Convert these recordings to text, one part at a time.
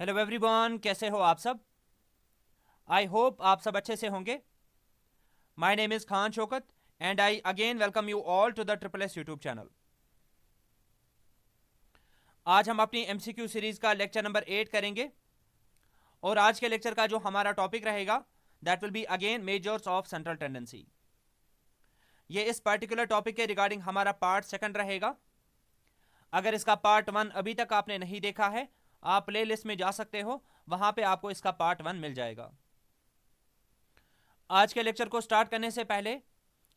Hello everyone, कैसे हो आप सब। आई होप आप सब अच्छे से होंगे। My name is Khan Shaukat and I again welcome you all to the triple S YouTube channel. आज हम अपनी एमसीक्यू सीरीज का लेक्चर नंबर 8 करेंगे और आज के लेक्चर का जो हमारा टॉपिक रहेगा that will be again measures of central tendency. ये इस पर्टिकुलर टॉपिक के रिगार्डिंग हमारा पार्ट सेकंड रहेगा। अगर इसका पार्ट 1 अभी तक आपने नहीं देखा है, आप प्ले लिस्ट में जा सकते हो, वहां पे आपको इसका पार्ट 1 मिल जाएगा। आज के लेक्चर को स्टार्ट करने से पहले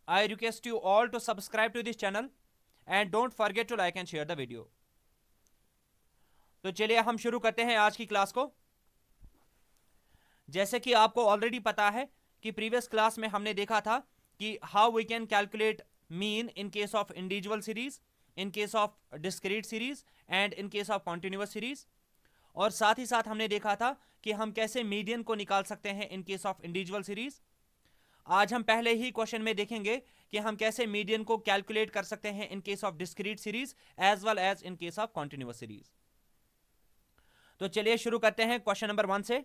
I request you all to subscribe to this channel and don't forget to like and share the video. तो चलिए हम शुरू करते हैं आज की क्लास को। जैसे कि आपको ऑलरेडी पता है कि प्रीवियस क्लास में हमने देखा था कि how we can calculate mean in case of individual series, in case of discrete series and in case of continuous series. और साथ ही साथ हमने देखा था कि हम कैसे मीडियन को निकाल सकते हैं in case of individual series. आज हम पहले ही क्वेश्चन में देखेंगे कि हम कैसे मीडियन को कैलकुलेट कर सकते हैं in case of discrete series as well as in case of continuous series. तो चलिए शुरू करते हैं क्वेश्चन नंबर 1 से।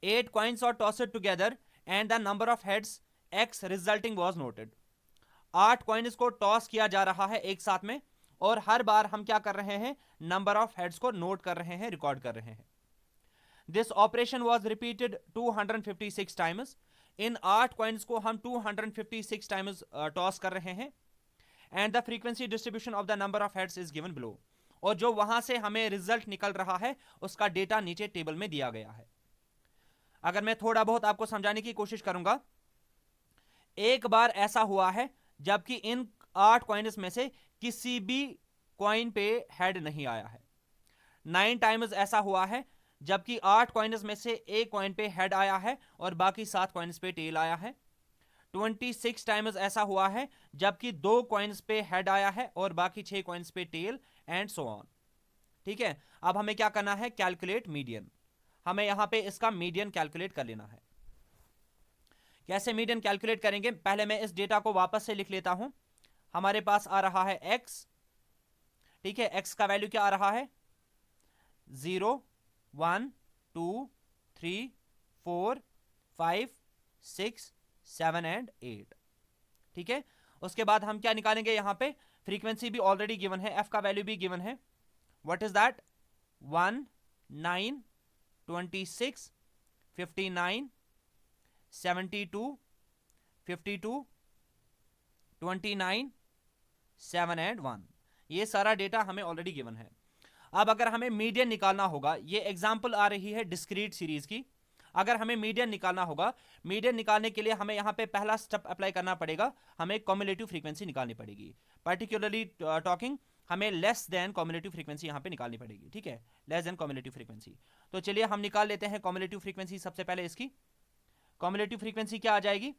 8 coins are tossed together and the number of heads x resulting was noted। 8 coins को टॉस किया जा रहा है एक साथ में और हर बार हम क्या कर रहे हैं, नंबर ऑफ हेड्स को नोट कर रहे हैं, रिकॉर्ड कर रहे हैं। This operation was repeated 256 times. In 8 coins को हम 256 टाइम्स टॉस कर रहे हैं। And the frequency distribution of the number of heads is given below. और जो वहां से हमें रिजल्ट निकल रहा है उसका डेटा नीचे टेबल में दिया गया है। अगर मैं थोड़ा बहुत आपको समझाने की कोशिश करूंगा, एक बार ऐसा हुआ है जबकि इन 8 कॉइन्स में से किसी भी कॉइन पे हेड नहीं आया है। 9 टाइम्स ऐसा हुआ है जबकि 8 कॉइन्स में से एक कॉइन पे हेड आया है और बाकी 7 कॉइन्स पे टेल आया है। 26 टाइम्स ऐसा हुआ है जबकि 2 कॉइन्स पे हेड आया है और बाकी 6 कॉइन्स पे टेल एंड सो ऑन। ठीक है, अब हमें क्या करना है, कैलकुलेट मीडियन। हमें यहां पे इसका मीडियन कैलकुलेट कर लेना है। कैसे मीडियन कैलकुलेट करेंगे, पहले मैं इस डेटा को वापस से लिख लेता हूं। हमारे पास आ रहा है x। ठीक है, x का वैल्यू क्या आ रहा है, 0 1 2 3 4 5 6 7 एंड 8। ठीक है, उसके बाद हम क्या निकालेंगे, यहां पे फ्रीक्वेंसी भी ऑलरेडी गिवन है, f का वैल्यू भी गिवन है। What is that, 1 9 26 59 72 52 29 7 and 1। ये सारा डेटा हमें ऑलरेडी गिवन है। अब अगर हमें मीडियन निकालना होगा, ये एग्जांपल आ रही है डिस्क्रीट सीरीज की। अगर हमें मीडियन निकालना होगा, मीडियन निकालने के लिए हमें यहां पे पहला स्टेप अप्लाई करना पड़ेगा, हमें कॉम्युलेटिव फ्रीक्वेंसी निकालनी पड़ेगी। पर्टिकुलरली टॉकिंग, हमें लेस देन कॉम्युलेटिव फ्रीक्वेंसी यहां पे निकालनी पड़ेगी। ठीक है, लेस देन कॉम्युलेटिव फ्रीक्वेंसी। तो चलिए हम निकाल लेते हैं कॉम्युलेटिव फ्रीक्वेंसी। सबसे पहले इसकी कॉम्युलेटिव फ्रीक्वेंसी क्या आ जाएगी,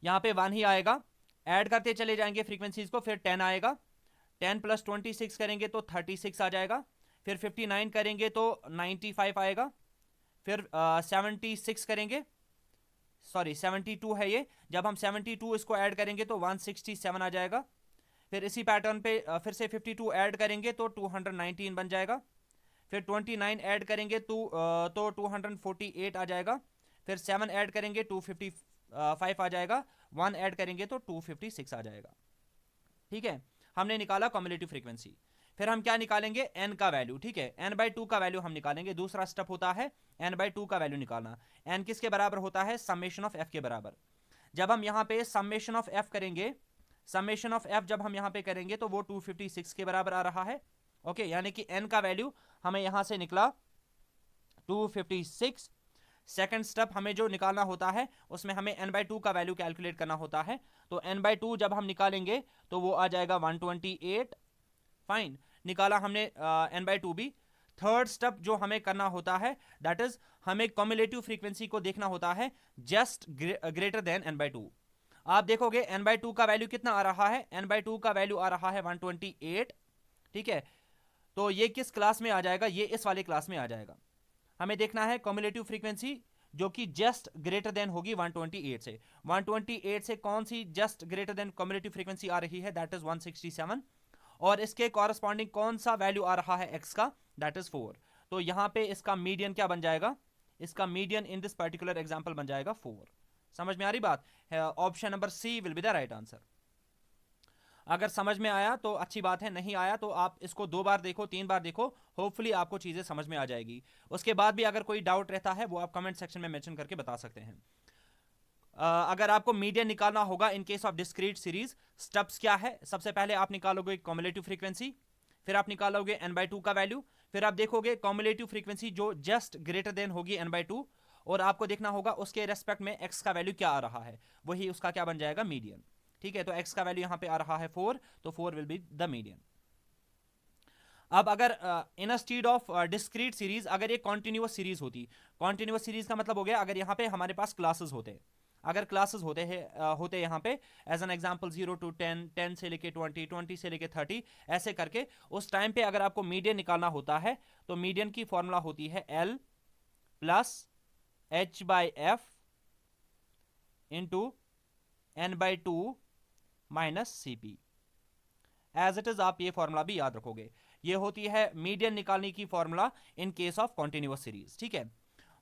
यहां पे 1 ही आएगा। ऐड करते चले जाएंगे फ्रीक्वेंसीज को, फिर 10 आएगा। 10 प्लस 26 करेंगे तो 36 आ जाएगा। फिर 59 करेंगे तो 95 आएगा। फिर 76 करेंगे, सॉरी 72 है ये, जब हम 72 इसको ऐड करेंगे तो 167 आ जाएगा। फिर इसी पैटर्न पे फिर से 52 ऐड करेंगे तो 219 बन जाएगा। फिर 29 ऐड करेंगे तो 248 आ जाएगा। फिर 7 ऐड करेंगे 255 आ जाएगा। 1 ऐड करेंगे तो 256 आ जाएगा। ठीक है, हमने निकाला कॉम्युलेटिव फ्रीक्वेंसी। फिर हम क्या निकालेंगे, n का वैल्यू। ठीक है, n/2 का वैल्यू हम निकालेंगे। दूसरा स्टेप होता है n/2 का वैल्यू निकालना। n किसके बराबर होता है, समेशन ऑफ f के बराबर। जब हम यहाँ पे समेशन ऑफ f करेंगे, समेशन ऑफ f जब हम यहाँ पे करेंगे तो वो 256 के बराबर आ रहा है। ओके, यानी कि n का वैल्यू हमें यहाँ से निकला 256। सेकंड स्टेप हमें जो निकालना होता है उसमें हमें n/2 का वैल्यू कैलकुलेट करना होता है। तो n/2 जब हम निकालेंगे तो वो आ जाएगा 128। फाइन, निकाला हमने n/2 भी। थर्ड स्टेप जो हमें करना होता है दैट इज हमें कॉम्युलेटिव फ्रीक्वेंसी को देखना होता है जस्ट ग्रेटर देन n/2। आप देखोगे n/2 का वैल्यू कितना आ रहा है, n/2 का वैल्यू आ रहा है 128। ठीक है, तो ये किस क्लास में आ जाएगा, ये इस वाले क्लास में आ जाएगा। हमें देखना है कॉम्युलेटिव फ्रीक्वेंसी जो कि जस्ट ग्रेटर देन होगी 128 से। 128 से कौन सी just greater than cumulative frequency आ रही है, दैट इज 167। और इसके कॉरस्पॉन्डिंग कौन सा वैल्यू आ रहा है x का, दैट इज 4। तो यहां पे इसका मीडियन क्या बन जाएगा, इसका median in this particular example बन जाएगा 4। समझ में आ रही बात? Option number C will be the right answer. अगर समझ में आया तो अच्छी बात है, नहीं आया तो आप इसको 2 बार देखो, 3 बार देखो, होपफुली आपको चीजें समझ में आ जाएगी। उसके बाद भी अगर कोई डाउट रहता है वो आप कमेंट सेक्शन में मेंशन करके बता सकते हैं। अगर आपको मीडियन निकालना होगा इन case of discrete series, steps क्या है? सबसे पहले आप निकालोगे कॉम्युलेटिव फ्रीक्वेंसी, फिर आप निकालोगे n/2 का वैल्यू, फिर आप देखोगे कॉम्युलेटिव फ्रीक्वेंसी जो जस्ट ग्रेटर देन होगी n/2, और आपको देखना होगा उसके रेस्पेक्ट में x का वैल्यू क्या आ रहा है, वही उसका क्या बन जाएगा, मीडियन। ठीक है, तो x का वैल्यू यहां पे आ रहा है 4, तो 4 विल बी द मीडियन। अब अगर इन स्टीड ऑफ डिस्क्रीट सीरीज अगर ये कॉन्टिन्यूअस सीरीज होती, कॉन्टिन्यूअस सीरीज का मतलब हो गया अगर यहाँ पे हमारे पास क्लासेस होते, अगर क्लासेस होते हैं होते यहाँ पे एज एन एग्जांपल 0 to 10, 10 से लेके 20, 20 से लेके 30, ऐसे करके उस टाइम पे अगर आपको मीडियन निकालना होता है तो मीडियन की फॉर्मूला होती है L plus H/F into N/2 minus CP। As it is आप ये फॉर्मूला भी याद रखोगे, ये होती है मीडियन निकालने की formula in case of continuous series. ठीक है,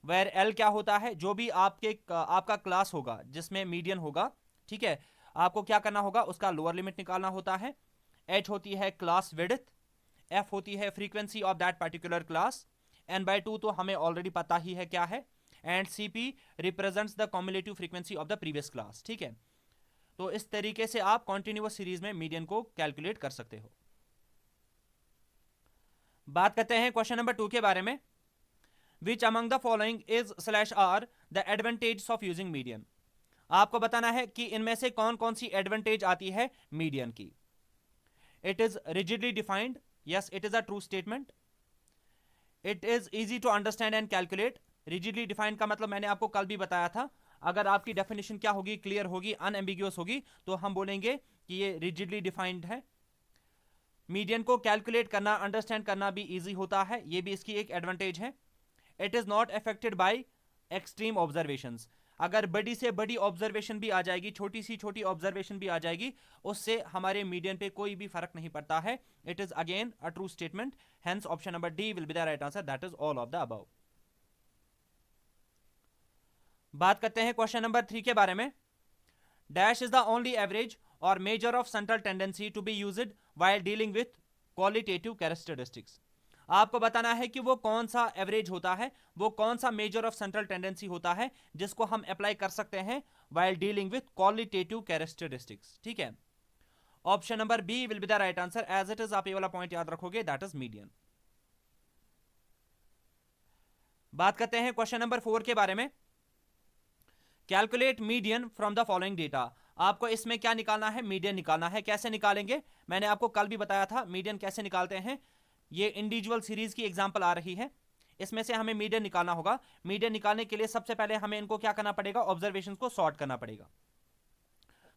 वेयर एल क्या होता है, जो भी आपका क्लास होगा जिसमें मीडियन होगा, ठीक है, आपको क्या करना होगा, उसका लोअर लिमिट निकालना होता है। एच होती है क्लास विड्थ, एफ होती है frequency of that particular class, n/2 तो हमें ऑलरेडी पता ही है क्या है, and CP represents the cumulative frequency of the previous class. ठीक है, तो इस तरीके से आप कॉन्टिन्यूअस सीरीज में मीडियन को कैलकुलेट कर सकते हो। बात करते हैं क्वेश्चन नंबर 2 के बारे में। Which among the following is /r the advantages of using median? आपको बताना है कि इनमें से कौन कौन सी एडवांटेज आती है मीडियन की। It is rigidly defined, yes it is a true statement. It is easy to understand and calculate, rigidly defined का मतलब मैंने आपको कल भी बताया था, अगर आपकी डेफिनेशन क्या होगी, क्लियर होगी, अनएम्बिगुअस होगी, तो हम बोलेंगे कि ये रिजिडली डिफाइंड है। मीडियन को कैलकुलेट करना, अंडरस्टैंड करना भी इजी होता है, ये भी इसकी एक एडवांटेज है। It is not affected by extreme observations, अगर बड़ी से बड़ी ऑब्जर्वेशन भी आ जाएगी, छोटी सी छोटी ऑब्जर्वेशन भी आ जाएगी, उससे हमारे मीडियन पे कोई भी फर्क नहीं पड़ता है। It is again a true statement, hence option number D will be the right answer, that is all of the above. बात करते हैं क्वेश्चन नंबर 3 के बारे में। Dash is the only average और measure of central tendency to be used while dealing with qualitative characteristics. आपको बताना है कि वो कौन सा एवरेज होता है, वो कौन सा मेजर ऑफ सेंट्रल टेंडेंसी होता है जिसको हम अप्लाई कर सकते हैं while dealing with qualitative characteristics. ठीक है, option number B will be the right answer, as it is आप ये वाला पॉइंट याद रखोगे, दैट इज मीडियन। बात करते हैं क्वेश्चन नंबर 4 के बारे में। Calculate median from the following data. आपको इसमें क्या निकालना है, मीडियन निकालना है। कैसे निकालेंगे, मैंने आपको कल भी बताया था मीडियन कैसे निकालते हैं। ये इंडिविजुअल सीरीज की एग्जांपल आ रही है, इसमें से हमें मीडियन निकालना होगा। मीडियन निकालने के लिए सबसे पहले हमें इनको क्या करना पड़ेगा, ऑब्जर्वेशंस को सॉर्ट करना पड़ेगा।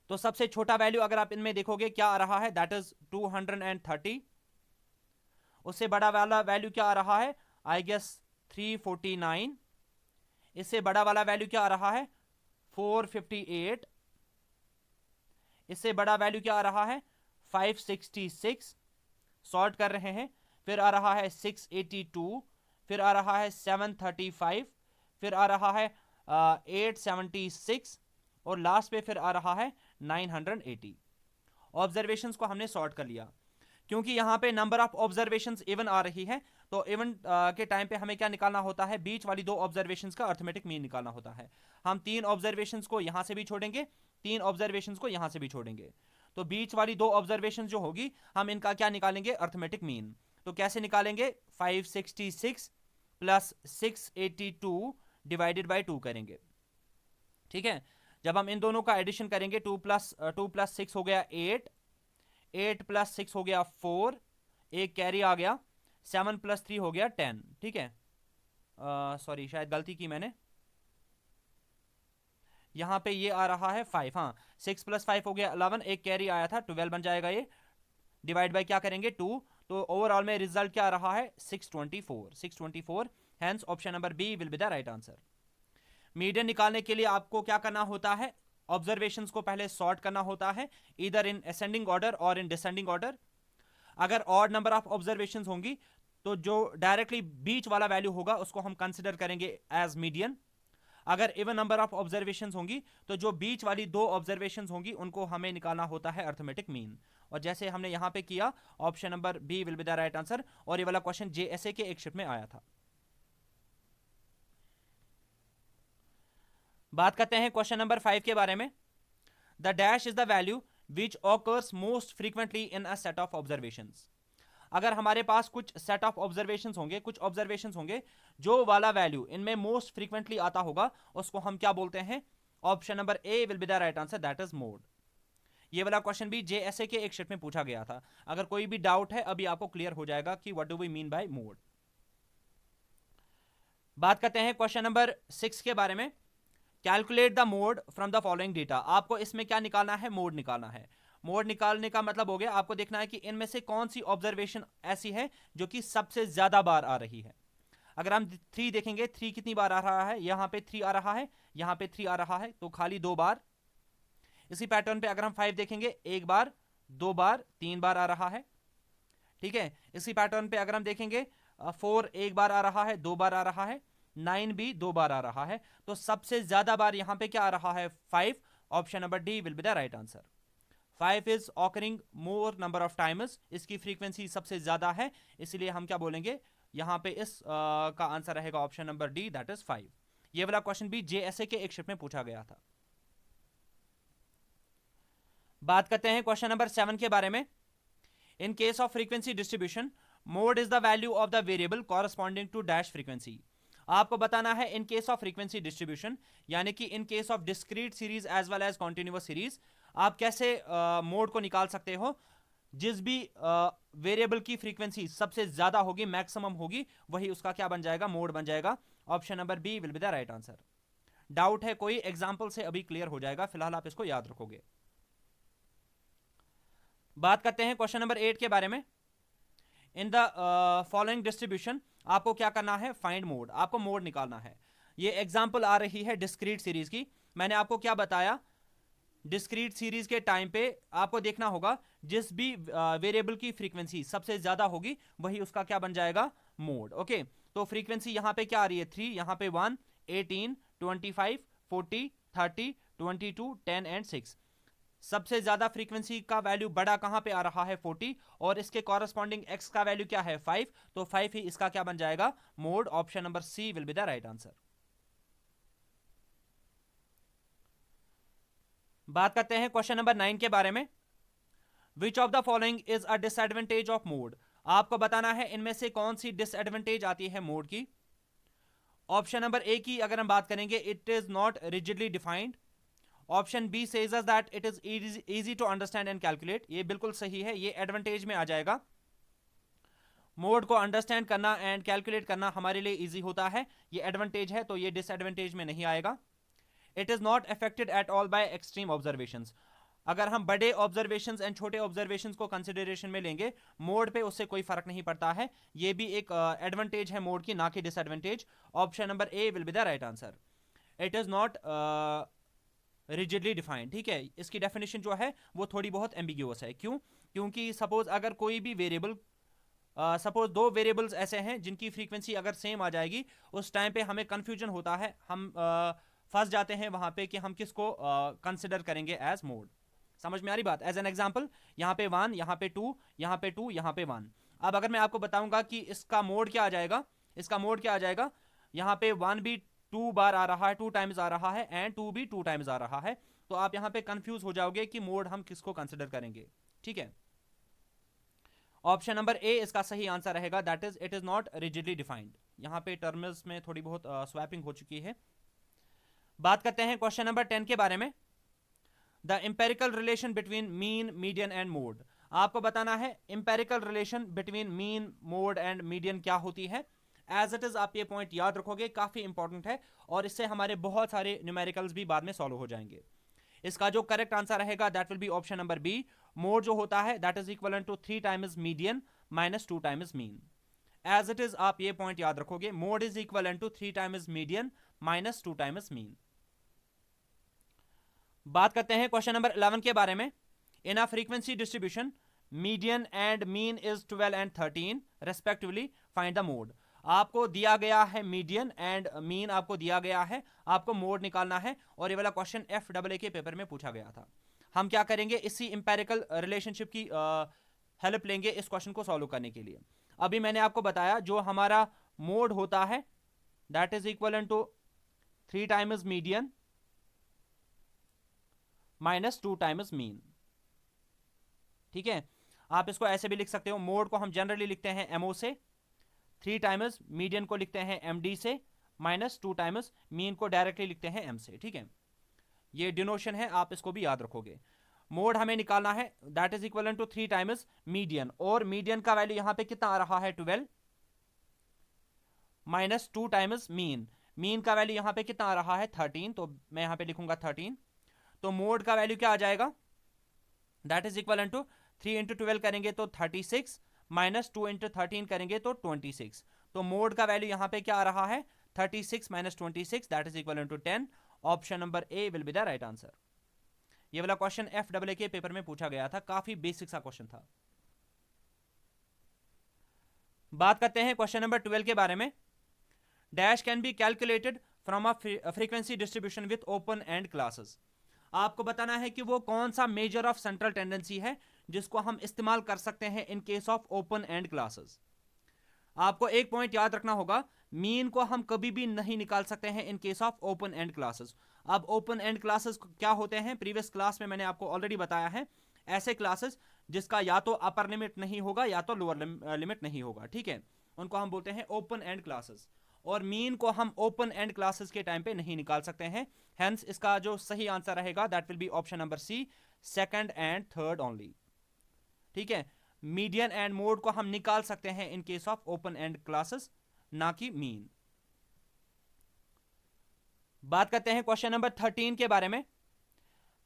तो सबसे छोटा वैल्यू अगर आप इनमें देखोगे क्या आ रहा है, दैट इज 230। उससे बड़ा वाला वैल्यू क्या आ रहा है, आई गेस 349। इससे बड़ा वाला वैल्यू क्या आ रहा है, 458। इससे बड़ा वैल्यू क्या आ रहा है, 566। सॉर्ट कर रहे हैं, फिर आ रहा है 682, फिर आ रहा है 735, फिर आ रहा है 876, और लास्ट पे फिर आ रहा है 980। ऑब्जर्वेशंस को हमने सॉर्ट कर लिया। क्योंकि यहां पे नंबर ऑफ ऑब्जर्वेशंस इवन आ रही है, तो इवन के टाइम पे हमें क्या निकालना होता है, बीच वाली 2 ऑब्जर्वेशंस का अर्थमेटिक मीन निकालना होता है। हम 3 ऑब्जर्वेशंस को यहां से भी छोड़ेंगे, 3 ऑब्जर्वेशंस को यहां से भी छोड़ेंगे, तो बीच वाली 2 ऑब्जर्वेशन जो होगी हम इनका क्या निकालेंगे, अर्थमेटिक मीन। तो कैसे निकालेंगे, 566 प्लस 682 डिवाइडेड बाई 2 करेंगे। ठीक है, जब हम इन दोनों का एडिशन करेंगे, 2 प्लस 6 हो गया 8, 8 प्लस 6 हो गया 4, एक कैरी आ गया, 7 प्लस 3 हो गया 10। ठीक है, सॉरी शायद गलती की मैंने, यहां पे ये आ रहा है 5, हाँ 6 प्लस 5 हो गया 11, एक कैरी आया था 12 बन जाएगा ये, डिवाइड बाय क्या करेंगे 2, तो ओवरऑल में रिजल्ट क्या आ रहा है 624। Hence option number B will be the right answer. Median निकालने के लिए आपको क्या करना होता है, ऑब्जर्वेशंस को पहले सॉर्ट करना होता है, इधर इन असेंडिंग ऑर्डर और इन डिसेंडिंग ऑर्डर। अगर ऑड नंबर ऑफ ऑब्जर्वेशंस होंगी तो जो डायरेक्टली बीच वाला वैल्यू होगा उसको हम कंसिडर करेंगे एज मीडियन। अगर इवन नंबर ऑफ ऑब्जर्वेशंस होंगी तो जो बीच वाली दो ऑब्जर्वेशंस होंगी उनको हमें निकालना होता है अर्थमेटिक मीन। और जैसे हमने यहां पे किया, option number B will be the right answer. और ये वाला क्वेश्चन जेएसए के एक शिफ्ट में आया था। बात करते हैं क्वेश्चन नंबर 5 के बारे में। The dash is the value which occurs most frequently in a set of observations. अगर हमारे पास कुछ सेट ऑफ ऑब्जर्वेशंस होंगे, कुछ ऑब्जर्वेशंस होंगे, जो वाला वैल्यू इनमें मोस्ट फ्रीक्वेंटली आता होगा उसको हम क्या बोलते हैं? Option number A will be the right answer, that is mode. ये वाला क्वेश्चन भी जेएसए के एक शिफ्ट में पूछा गया था। अगर कोई भी डाउट है अभी आपको क्लियर हो जाएगा कि what do we mean by mode. बात करते हैं क्वेश्चन नंबर 6 के बारे में। Calculate the mode from the following data. आपको इसमें क्या निकालना है? मोड निकालना है। मोड निकालने का मतलब हो गया आपको देखना है कि इनमें से कौन सी ऑब्जर्वेशन ऐसी है जो कि सबसे ज्यादा बार आ रही है। अगर हम 3 देखेंगे, 3 कितनी बार आ रहा है? यहां पे 3 आ रहा है, यहां पे 3 आ रहा है, तो खाली 2 बार। इसी पैटर्न पे अगर हम 5 देखेंगे, 1 बार, 2 बार, 3 बार आ रहा है। ठीक है। इसी पैटर्न पे अगर हम देखेंगे 4 1 बार आ रहा है, 2 बार आ रहा है, 9 भी 2 बार आ रहा है। तो सबसे ज्यादा बार यहां पे क्या आ रहा है? 5। Option number D will be the right answer. 5 is occurring more number of times, इसकी फ्रीक्वेंसी सबसे ज्यादा है, इसलिए हम क्या बोलेंगे यहां पे? इस का आंसर रहेगा option number D, that is 5। ये वाला क्वेश्चन भी जेएसए के एक शिफ्ट में पूछा गया था। बात करते हैं क्वेश्चन नंबर 7 के बारे में। In case of frequency distribution, mode is the value of the variable corresponding to dash frequency. आपको बताना है in case of frequency distribution, यानी कि in case of discrete series as well as continuous series, आप कैसे mode को निकाल सकते हो? जिस भी वेरिएबल की फ्रीक्वेंसी सबसे ज्यादा होगी, मैक्सिमम होगी, वही उसका क्या बन जाएगा? मोड बन जाएगा। Option number B will be the right answer. Doubt है कोई? एग्जाम्पल से अभी क्लियर हो जाएगा, फिलहाल आप इसको याद रखोगे। बात करते हैं क्वेश्चन नंबर 8 के बारे में। इन द फॉलोइंग डिस्ट्रीब्यूशन, आपको क्या करना है? Find mode. आपको मोड निकालना है। ये एग्जाम्पल आ रही है डिस्क्रीट सीरीज की। मैंने आपको क्या बताया? डिस्क्रीट सीरीज के टाइम पे आपको देखना होगा जिस भी वेरिएबल की फ्रीक्वेंसी सबसे ज्यादा होगी वही उसका क्या बन जाएगा? मोड। ओके। तो फ्रीक्वेंसी यहां पे क्या आ रही है? 3, यहां पे 1, 18, 25, 40, 30, 22, 10 एंड 6। सबसे ज्यादा फ्रीक्वेंसी का वैल्यू बड़ा कहां पे आ रहा है? 40। और इसके कॉरस्पॉन्डिंग एक्स का वैल्यू क्या है? 5। तो 5 ही इसका क्या बन जाएगा? Mode. Option number C will be the right answer. बात करते हैं क्वेश्चन नंबर 9 के बारे में। Which of the following is a disadvantage of mode. आपको बताना है इनमें से कौन सी डिसएडवांटेज आती है मोड की। ऑप्शन नंबर ए की अगर हम बात करेंगे, it is not rigidly defined. Option B says us that it is easy to understand and calculate. ये बिल्कुल सही है, ये एडवांटेज में आ जाएगा। मोड को अंडरस्टैंड करना एंड कैलकुलेट करना हमारे लिए इजी होता है, ये एडवांटेज है, तो ये डिसएडवांटेज में नहीं आएगा। It is not affected at all by extreme observations. अगर हम बड़े ऑब्जर्वेशंस एंड छोटे ऑब्जर्वेशंस को कंसिडरेशन में लेंगे, मोड पे उससे कोई फर्क नहीं पड़ता है। ये भी एक एडवांटेज है मोड की, ना कि disadvantage. Option number A will be the right answer. It is not rigidly defined. ठीक है। इसकी डेफिनेशन जो है वो थोड़ी बहुत एम्बिग्यूअस है। क्यों? क्योंकि सपोज अगर कोई भी वेरिएबल, सपोज 2 वेरिएबल्स ऐसे हैं जिनकी फ्रीक्वेंसी अगर सेम आ जाएगी, उस टाइम पे हमें कंफ्यूजन होता है, हम फंस जाते हैं वहां पे कि हम किसको कंसिडर करेंगे एज मोड। समझ में आ रही बात? एज एन एग्जांपल, यहाँ पे 1, यहाँ पे 2, यहाँ पे 2, यहाँ पे 1। अब अगर मैं आपको बताऊंगा कि इसका मोड क्या आ जाएगा, इसका मोड क्या आ जाएगा, यहाँ पे 1 भी 2 बार आ रहा है, 2 टाइम्स आ रहा है, एंड 2 भी 2 टाइम्स आ रहा है, तो आप यहाँ पे कंफ्यूज हो जाओगे कि मोड हम किसको कंसिडर करेंगे। ठीक है। ऑप्शन नंबर ए इसका सही आंसर रहेगा, that is it is not rigidly defined. यहाँ पे टर्म्स में थोड़ी बहुत स्वैपिंग हो चुकी है। बात करते हैं क्वेश्चन नंबर 10 के बारे में। The empirical relation between mean, median and mode. आपको बताना है empirical relation between mean, mode and median क्या होती है। एज इट इज आप ये पॉइंट याद रखोगे, काफी इंपॉर्टेंट है, और इससे हमारे बहुत सारे न्यूमेरिकल्स भी बाद में सॉल्व हो जाएंगे। इसका जो करेक्ट आंसर रहेगा that will be option number B. Mode जो होता है that is equal to 3 times median minus 2 times mean. As it is आप ये पॉइंट याद रखोगे, mode is equal to 3 times median minus 2 times mean. बात करते हैं क्वेश्चन नंबर 11 के बारे में। In a frequency distribution, median and mean is 12 and 13 respectively, find the mode. आपको दिया गया है मीडियन एंड मीन, आपको दिया गया है, आपको मोड निकालना है, और ये वाला क्वेश्चन FAA के पेपर में पूछा गया था। हम क्या करेंगे, इसी इंपेरिकल रिलेशनशिप की हेल्प लेंगे इस क्वेश्चन को सॉल्व करने के लिए। अभी मैंने आपको बताया जो हमारा मोड होता है that is equal to 3 times median minus 2 times mean. ठीक है, आप इसको ऐसे भी लिख सकते हो, मोड को हम जनरली लिखते हैं MO से, 3 टाइम्स मीडियन को लिखते हैं MD से, माइनस 2 टाइम्स मीन को डायरेक्टली लिखते हैं M से। ठीक है, ये डिनोशन है, आप इसको भी याद रखोगे। मोड हमें निकालना है that is equal to 3 times median, और मीडियन का वैल्यू यहां पे कितना आ रहा है 12, माइनस 2 टाइम्स मीन, मीन का वैल्यू यहां पे कितना आ रहा है 13, तो मैं यहां पे लिखूंगा 13। तो मोड का वैल्यू क्या आ जाएगा, that is equal to 3 into 12 करेंगे तो 36, माइनस 2 इंटू 13 करेंगे तो 26। तो मोड का वैल्यू यहां पे क्या आ रहा है 36 minus 26, that is equal to 10। Option number A will be the right answer. ये वाला क्वेश्चन FAA के पेपर में पूछा गया था, काफी बेसिक सा क्वेश्चन था। बात करते हैं क्वेश्चन नंबर 12 के बारे में। Dash can be calculated from a frequency distribution with open and classes. आपको बताना है कि वो कौन सा मेजर ऑफ सेंट्रल टेंडेंसी है जिसको हम इस्तेमाल कर सकते हैं in case of open and classes. आपको एक पॉइंट याद रखना होगा, मीन को हम कभी भी नहीं निकाल सकते हैं in case of open and classes. अब ओपन एंड क्लासेस क्या होते हैं, प्रीवियस क्लास में मैंने आपको ऑलरेडी बताया है, ऐसे क्लासेस जिसका या तो अपर लिमिट नहीं होगा या तो लोअर लिमिट नहीं होगा। ठीक है, उनको हम बोलते हैं ओपन एंड क्लासेस, और मीन को हम ओपन एंड क्लासेस के टाइम पे नहीं निकाल सकते हैं। हेंस इसका जो सही आंसर रहेगा that will be option number C, second and third only. ठीक है, मीडियन एंड मोड को हम निकाल सकते हैं in case of open and classes, ना कि मीन। बात करते हैं क्वेश्चन नंबर 13 के बारे में।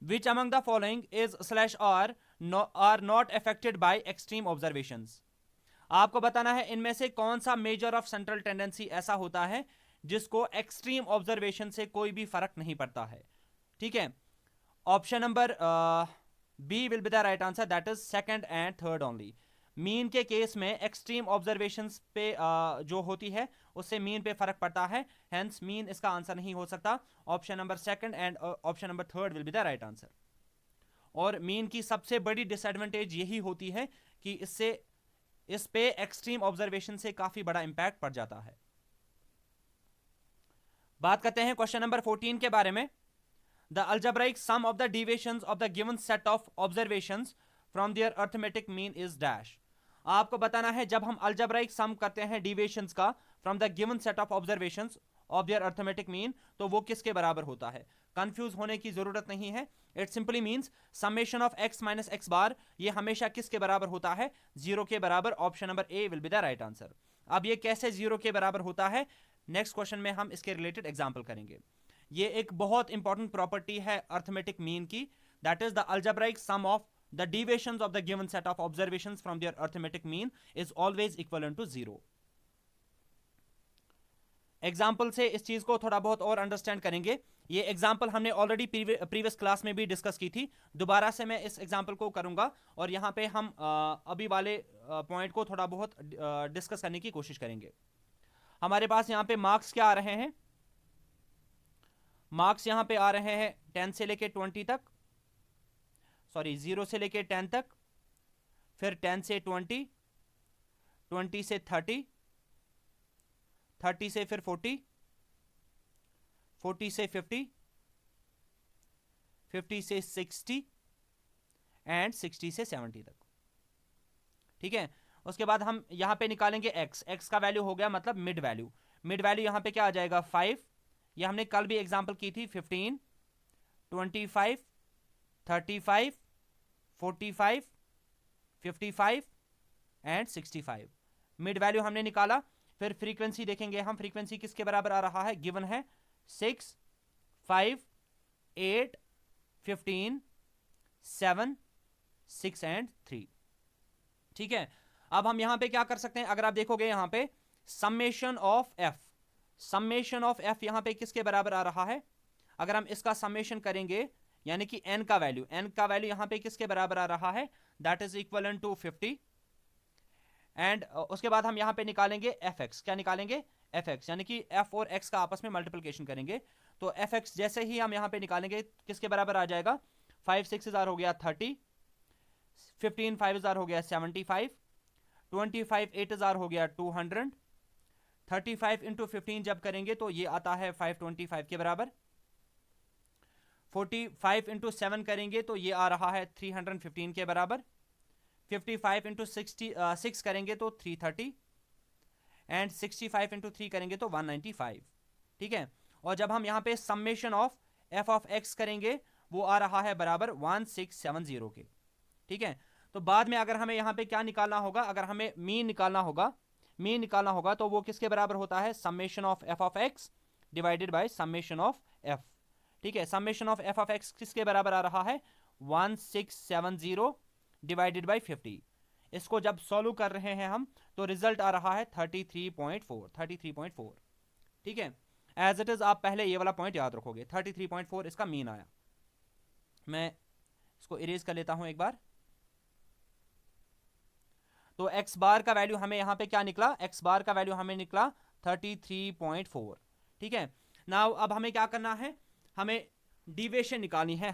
Which among the following is slash are not affected by extreme observations. आपको बताना है इनमें से कौन सा मेजर ऑफ सेंट्रल टेंडेंसी ऐसा होता है जिसको एक्सट्रीम ऑब्जर्वेशन से कोई भी फर्क नहीं पड़ता है। ठीक है, option number B will be the right answer, that is second and third only. Mean के केस में एक्सट्रीम ऑब्जर्वेशंस पे जो होती है उससे मीन पे फर्क पड़ता है, हेंस मीन इसका आंसर नहीं हो सकता। Option number second and option number third will be the right answer. और मीन की सबसे बड़ी डिसएडवांटेज यही होती है कि इससे इस पे एक्सट्रीम ऑब्जर्वेशन से काफी बड़ा इंपैक्ट पड़ जाता है। बात करते हैं क्वेश्चन नंबर 14 के बारे में। The algebraic sum of the deviations of the given set of observations from their arithmetic mean is dash. आपको बताना है जब हम अल्जेब्राइक सम करते हैं डिविएशंस का from the given set of observations of their arithmetic mean, तो वो किसके बराबर होता है। कंफ्यूज होने की जरूरत नहीं है, it simply means summation of x minus x बार, ये हमेशा किसके बराबर होता है, 0 के बराबर। Option number A will be the right answer. अब ये कैसे 0 के बराबर होता है, नेक्स्ट क्वेश्चन में हम इसके रिलेटेड एग्जांपल करेंगे। ये एक बहुत इंपॉर्टेंट प्रॉपर्टी है अर्थमेटिक मीन की, that is the algebraic sum of the deviations of the given set of observations from their arithmetic mean is always equivalent to 0। Example से इस चीज को थोड़ा बहुत और अंडरस्टैंड करेंगे। ये एग्जाम्पल हमने ऑलरेडी प्रीवियस क्लास में भी डिस्कस की थी, दोबारा से मैं इस एग्जाम्पल को करूंगा और यहाँ पे हम अभी वाले पॉइंट को थोड़ा बहुत डिस्कस करने की कोशिश करेंगे। हमारे पास यहाँ पे मार्क्स क्या आ रहे हैं, मार्क्स यहाँ पे आ रहे हैं 10 से लेके 20 तक, सॉरी 0 से लेके 10 तक, फिर 10 से 20, 20 से 30, 30 से फिर 40, 40 से 50, 50 से 60 एंड 60 से 70 तक। ठीक है, उसके बाद हम यहां पे निकालेंगे x, x का वैल्यू हो गया मतलब मिड वैल्यू, मिड वैल्यू यहां पे क्या आ जाएगा 5, ये हमने कल भी एग्जांपल की थी 15, 25, 35, 45, 55 एंड 65, मिड वैल्यू हमने निकाला। फिर फ्रीक्वेंसी देखेंगे हम, फ्रीक्वेंसी किसके बराबर आ रहा है, गिवन है 6, 5, 8, 15, 7, 6 एंड 3। ठीक है, अब हम यहां पे क्या कर सकते हैं, अगर आप देखोगे यहां पे summation of F, summation of F यहां पे किसके बराबर आ रहा है, अगर हम इसका समेशन करेंगे यानी कि n का वैल्यू, n का वैल्यू यहां पे किसके बराबर आ रहा है, that is equal to 50। And उसके बाद हम यहाँ पे निकालेंगे एफ एक्स। क्या निकालेंगे? एफ एक्स, यानी कि एफ और एक्स का आपस में मल्टीप्लिकेशन करेंगे। तो एफ एक्स जैसे ही हम यहाँ पे निकालेंगे किसके बराबर आ जाएगा? 5 6 हजार हो गया 30, 15 5 हजार हो गया 75, 25 8 हजार हो गया 200, 35 इंटू 15 जब करेंगे तो ये आता है 525 के बराबर। 45 इंटू 7 करेंगे तो ये आ रहा है 315 के बराबर। 55 इंटू 6 करेंगे तो 330, एंड 65 इंटू 3 करेंगे तो 195। ठीक है, और जब हम यहाँ पे summation of F of x करेंगे वो आ रहा है बराबर 1670 के। ठीक है, तो बाद में अगर हमें यहाँ पे क्या निकालना होगा, अगर हमें मीन निकालना होगा तो वो किसके बराबर होता है? Summation of F of x divided by summation of F. ठीक है, summation of F of x किसके बराबर आ रहा है? 1670 डिवाइडेड बाय 50। इसको जब सॉल्व कर रहे हैं हम तो रिजल्ट आ रहा है 33.4। ठीक है, एज इट इज आप पहले ये वाला पॉइंट याद रखोगे, 33.4 इसका मीन आया। मैं इसको इरेज कर लेता हूं एक बार। तो एक्स बार का वैल्यू हमें यहां पे क्या निकला? एक्स बार का वैल्यू हमें निकला 33.4। ठीक है, नाउ अब हमें क्या करना है? हमें डिविएशन निकालनी है।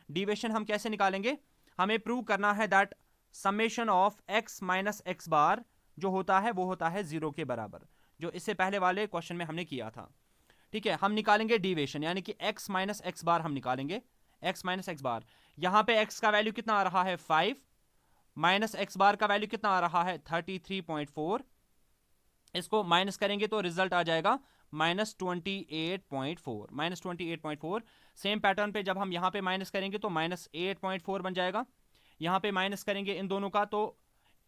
डिविएशन हम कैसे निकालेंगे? हमें प्रूव करना है that summation of x minus x bar जो होता है वो होता है 0 के बराबर, जो इससे पहले वाले क्वेश्चन में हमने किया था। ठीक है, हम निकालेंगे डिविएशन, यानी कि x माइनस एक्स बार हम निकालेंगे। x माइनस एक्स बार, यहां पे x का वैल्यू कितना आ रहा है? 5, माइनस एक्स बार का वैल्यू कितना आ रहा है? 33.4। इसको माइनस करेंगे तो रिजल्ट आ जाएगा -28.4। सेम पैटर्न पे जब हम यहाँ पे माइनस करेंगे तो -8.4 बन जाएगा। यहाँ पे माइनस करेंगे इन दोनों का तो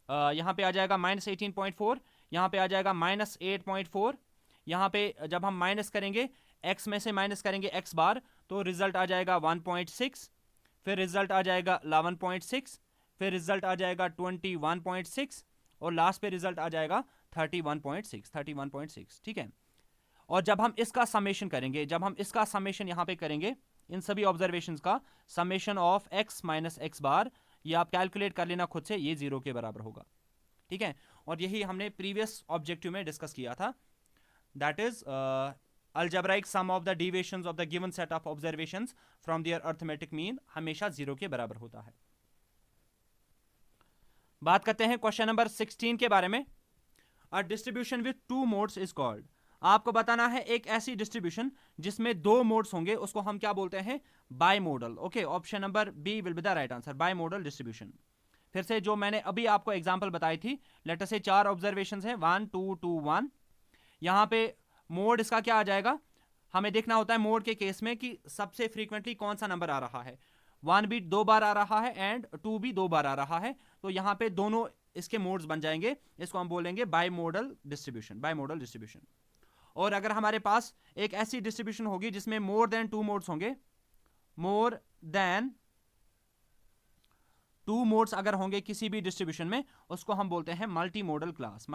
यहाँ पे आ जाएगा -18.4, यहाँ पे आ जाएगा -8.4। यहाँ पे जब हम माइनस करेंगे x में से माइनस करेंगे x बार तो रिजल्ट आ जाएगा 1.6, फिर रिजल्ट आ जाएगा 11.6, फिर रिजल्ट आ जाएगा 21.6 और लास्ट पे रिजल्ट आ जाएगा 31.6। ठीक है, और जब हम इसका समेशन करेंगे, यहाँ पे करेंगे इन सभी ऑब्जर्वेशंस का summation of x minus x bar, ये आप कैलकुलेट कर लेना खुद से, ये 0 के बराबर होगा। ठीक है, और यही हमने प्रीवियस ऑब्जेक्टिव में डिस्कस किया था, that is algebraic sum of the deviations of the given set of observations from their arithmetic mean हमेशा 0 के बराबर होता है। बात करते हैं क्वेश्चन नंबर 16 के बारे में। A distribution with 2 modes is called. आपको बताना है एक ऐसी डिस्ट्रीब्यूशन जिसमें 2 मोड्स होंगे, उसको हम क्या बोलते हैं? Bimodal. Okay, option number B will be the right answer, bimodal distribution. फिर से जो मैंने अभी आपको एग्जांपल बताई थी, लेटर से 4 ऑब्जर्वेशंस हैं, 1 2 2 1। यहां पे मोड इसका क्या आ जाएगा? हमें देखना होता है मोड के केस में कि सबसे फ्रीक्वेंटली कौन सा नंबर आ रहा है। 1 भी 2 बार आ रहा है एंड 2 भी 2 बार आ रहा है, तो यहां पे दोनों इसके मोड्स बन जाएंगे। इसको हम बोलेंगे बाई मॉडल डिस्ट्रीब्यूशन। और अगर हमारे पास एक ऐसी डिस्ट्रीब्यूशन होगी जिसमें मोर देन 2 मोड्स होंगे, मोर देन 2 मोड्स अगर होंगे किसी भी डिस्ट्रीब्यूशन में, उसको हम बोलते हैं मल्टी मॉडल क्लास।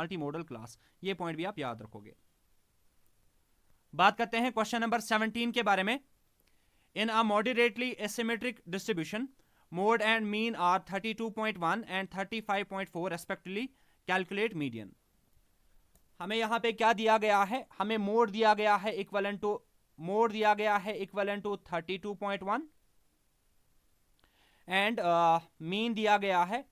ये पॉइंट भी आप याद रखोगे। बात करते हैं क्वेश्चन नंबर 17 के बारे में। In a moderately asymmetric distribution, mode and mean are 32.1 and 35.4 respectively, calculate median. हमें यहां पे क्या दिया गया है? हमें मोड दिया गया है इक्वलेंट टू 32.1 एंड मीन दिया गया है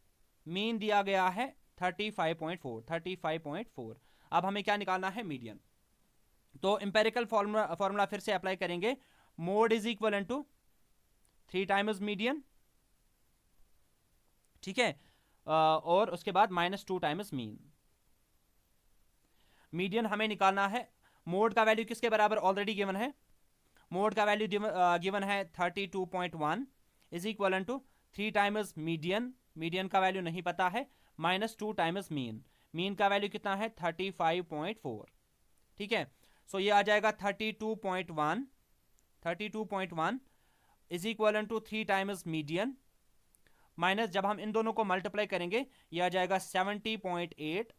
35.4। अब हमें क्या निकालना है? मीडियन। तो इंपेरिकल फॉर्मूला फिर से अप्लाई करेंगे। Mode is equal to 3 times median. ठीक है, और उसके बाद -2 टाइम्स मीन। मीडियन हमें निकालना है। मोड का वैल्यू किसके बराबर ऑलरेडी गिवन है? मोड का वैल्यू गिवन है 32.1 is equal to 3 times median का वैल्यू नहीं पता है, -2 टाइम्स मीन का वैल्यू कितना है? 35.4। ठीक है, सो ये आ जाएगा 32.1 is equal to 3 times median, minus जब हम इन दोनों को मल्टीप्लाई करेंगे ये आ जाएगा 70.8,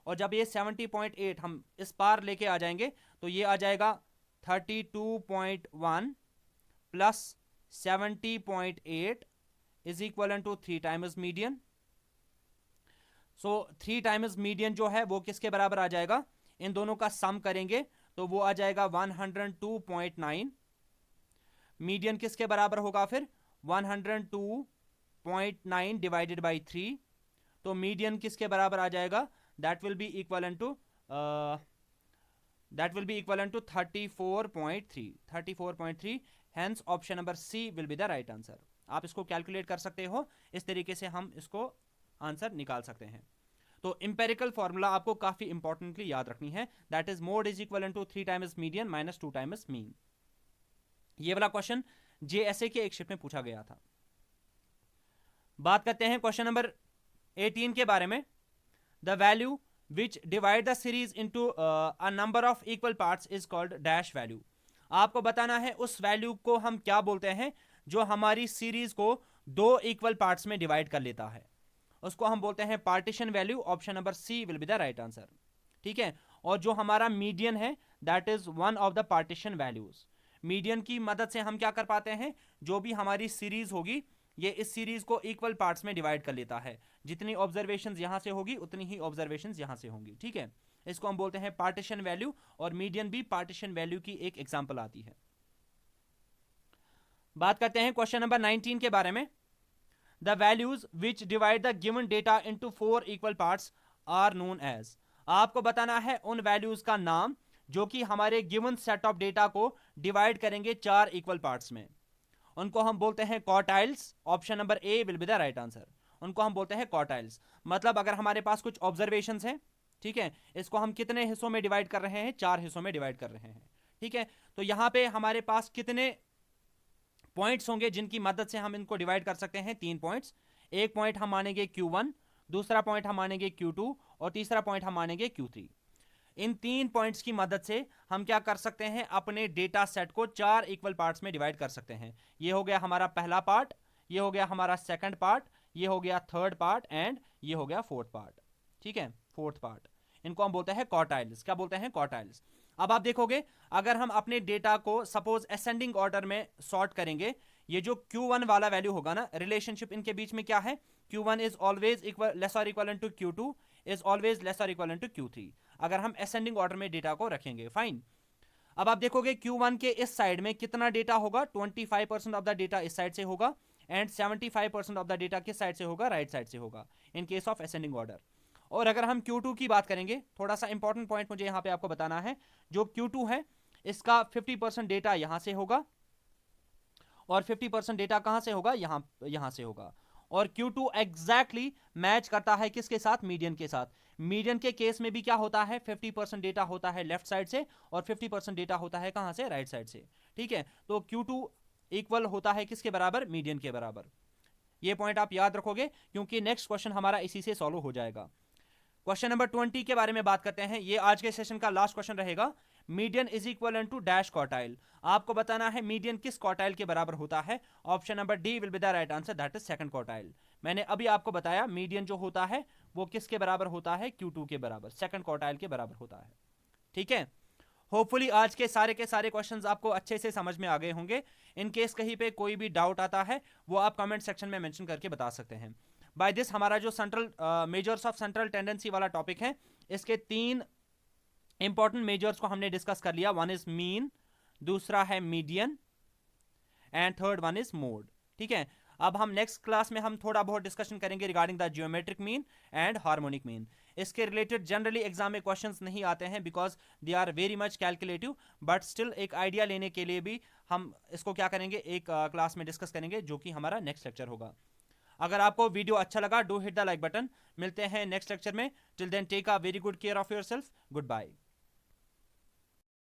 और जब ये 70.8 हम इस पार लेके आ जाएंगे तो ये आ जाएगा 32.1 plus 70.8 is equal to 3 times median. So 3 times median जो है वो किसके बराबर आ जाएगा, इन दोनों का सम करेंगे तो वो आ जाएगा 102.9। मीडियन किसके बराबर होगा फिर 102.9 डिवाइडेड बाई 3, तो मीडियन किसके बराबर आ जाएगा, that will be equal to 34.3। Hence option number C will be the right answer. आप इसको कैलकुलेट कर सकते हो, इस तरीके से हम इसको आंसर निकाल सकते हैं। तो इंपेरिकल फॉर्मूला आपको काफी इंपॉर्टेंटली याद रखनी है, that is mode is equal to 3 times median minus 2 times mean. ये वाला क्वेश्चन जेएसए के एक शिफ्ट में पूछा गया था। बात करते हैं क्वेश्चन नंबर 18 के बारे में। The value which divide the series into a number of equal parts is called dash value. आपको बताना है उस वैल्यू को हम क्या बोलते हैं जो हमारी सीरीज को 2 इक्वल पार्ट्स में डिवाइड कर लेता है, उसको हम बोलते हैं partition value. Option number C will be the right answer. ठीक है, और जो हमारा मीडियन है that is one of the partition values. Median की मदद से हम क्या कर पाते हैं, जो भी हमारी सीरीज होगी ये इस सीरीज को इक्वल पार्ट्स में डिवाइड कर लेता है, जितनी ऑब्जर्वेशंस यहां से होगी उतनी ही ऑब्जर्वेशंस यहां से होंगी। ठीक है, इसको हम बोलते हैं पार्टीशन वैल्यू, और मीडियन भी पार्टीशन वैल्यू की एक एग्जांपल आती है। बात करते हैं क्वेश्चन नंबर 19 के बारे में। The values which divide the given data into 4 equal parts are known as. आपको बताना है उन वैल्यूज का नाम जो कि हमारे गिवन सेट ऑफ डेटा को डिवाइड करेंगे 4 इक्वल पार्ट्स में। उनको हम बोलते हैं quartiles. Option number A will be the right answer. उनको हम बोलते हैं क्वार्टाइल्स। मतलब अगर हमारे पास कुछ ऑब्जर्वेशंस हैं, ठीक है, इसको हम कितने हिस्सों में डिवाइड कर रहे हैं, 4 हिस्सों में डिवाइड कर रहे हैं। ठीक है, तो यहां पे हमारे पास कितने पॉइंट्स होंगे जिनकी मदद से हम इनको डिवाइड कर सकते हैं, 3 पॉइंट्स। एक पॉइंट हम मानेंगे Q1, दूसरा पॉइंट हम मानेंगे Q2 और तीसरा पॉइंट हम मानेंगे Q3। इन 3 पॉइंट्स की मदद से हम क्या कर सकते हैं, अपने डेटा सेट को 4 इक्वल पार्ट्स में डिवाइड कर सकते हैं। ये हो गया हमारा पहला पार्ट, ये हो गया हमारा सेकंड पार्ट, ये हो गया थर्ड पार्ट एंड ये हो गया फोर्थ पार्ट। ठीक है, फोर्थ पार्ट। इनको हम बोलते हैं क्वार्टाइल्स। क्या बोलते हैं, क्वार्टाइल्स। अब आप देखोगे अगर हम अपने डेटा को सपोज असेंडिंग ऑर्डर में सॉर्ट करेंगे, ये जो Q1 वाला वैल्यू होगा ना, रिलेशनशिप इनके बीच में क्या है, Q1 is always equal less और equal to Q2 is always less और इक्वल टू Q3, अगर हम असेंडिंग ऑर्डर में डेटा को रखेंगे। फाइन। अब आप देखोगे Q1 के इस साइड में कितना डेटा होगा, 25% ऑफ द डेटा इस साइड से होगा एंड 75% ऑफ द डेटा किस साइड से होगा, राइट साइड से होगा, इन केस ऑफ असेंडिंग ऑर्डर। और अगर हम Q2 की बात करेंगे, थोड़ा सा इंपॉर्टेंट पॉइंट मुझे यहां पे आपको बताना है, जो Q2 है इसका 50% डेटा यहां से होगा और 50% डेटा कहां से होगा, यहां से होगा। और Q2 एग्जैक्टली मैच करता है किसके साथ, मीडियन के साथ। मीडियन के केस में भी क्या होता है, 50% डेटा होता है लेफ्ट साइड से और 50% डेटा होता है कहां से, राइट साइड से। ठीक है, तो Q2 इक्वल होता है किसके बराबर, मीडियन के बराबर। ये पॉइंट आप याद रखोगे क्योंकि नेक्स्ट क्वेश्चन हमारा इसी से सॉल्व हो जाएगा। क्वेश्चन नंबर 20 के बारे में बात करते हैं। ये आज के सेशन का लास्ट क्वेश्चन रहेगा। Median is equal to dash quartile. आपको बताना है मीडियन किस क्वार्टाइल के बराबर होता है। Option number D will be the right answer, that is second quartile. मैंने अभी आपको बताया मीडियन जो होता है वो किसके बराबर होता है, Q2 के बराबर, सेकंड क्वार्टाइल के बराबर होता है। ठीक है, होपफुली आज के सारे क्वेश्चंस आपको अच्छे से समझ में आ गए होंगे। इन केस कहीं पे कोई भी डाउट आता है वो आप कमेंट सेक्शन में मेंशन करके बता सकते हैं। बाय दिस हमारा जो central measures of central tendency वाला टॉपिक है, इसके 3 इंपॉर्टेंट मेजर्स को हमने डिस्कस कर लिया। वन इज मीन, दूसरा है median and third one is mode. ठीक है, अब हम नेक्स्ट क्लास में हम थोड़ा बहुत डिस्कशन करेंगे regarding the geometric mean and harmonic mean. इसके रिलेटेड जनरली एग्जाम में क्वेश्चंस नहीं आते हैं because they are very much calculative, but still एक आइडिया लेने के लिए भी हम इसको क्या करेंगे, एक क्लास में डिस्कस करेंगे जो कि हमारा नेक्स्ट लेक्चर होगा। अगर आपको वीडियो अच्छा लगा do hit the like button. मिलते हैं नेक्स्ट लेक्चर में। Till then take a very good care of yourself. Good bye.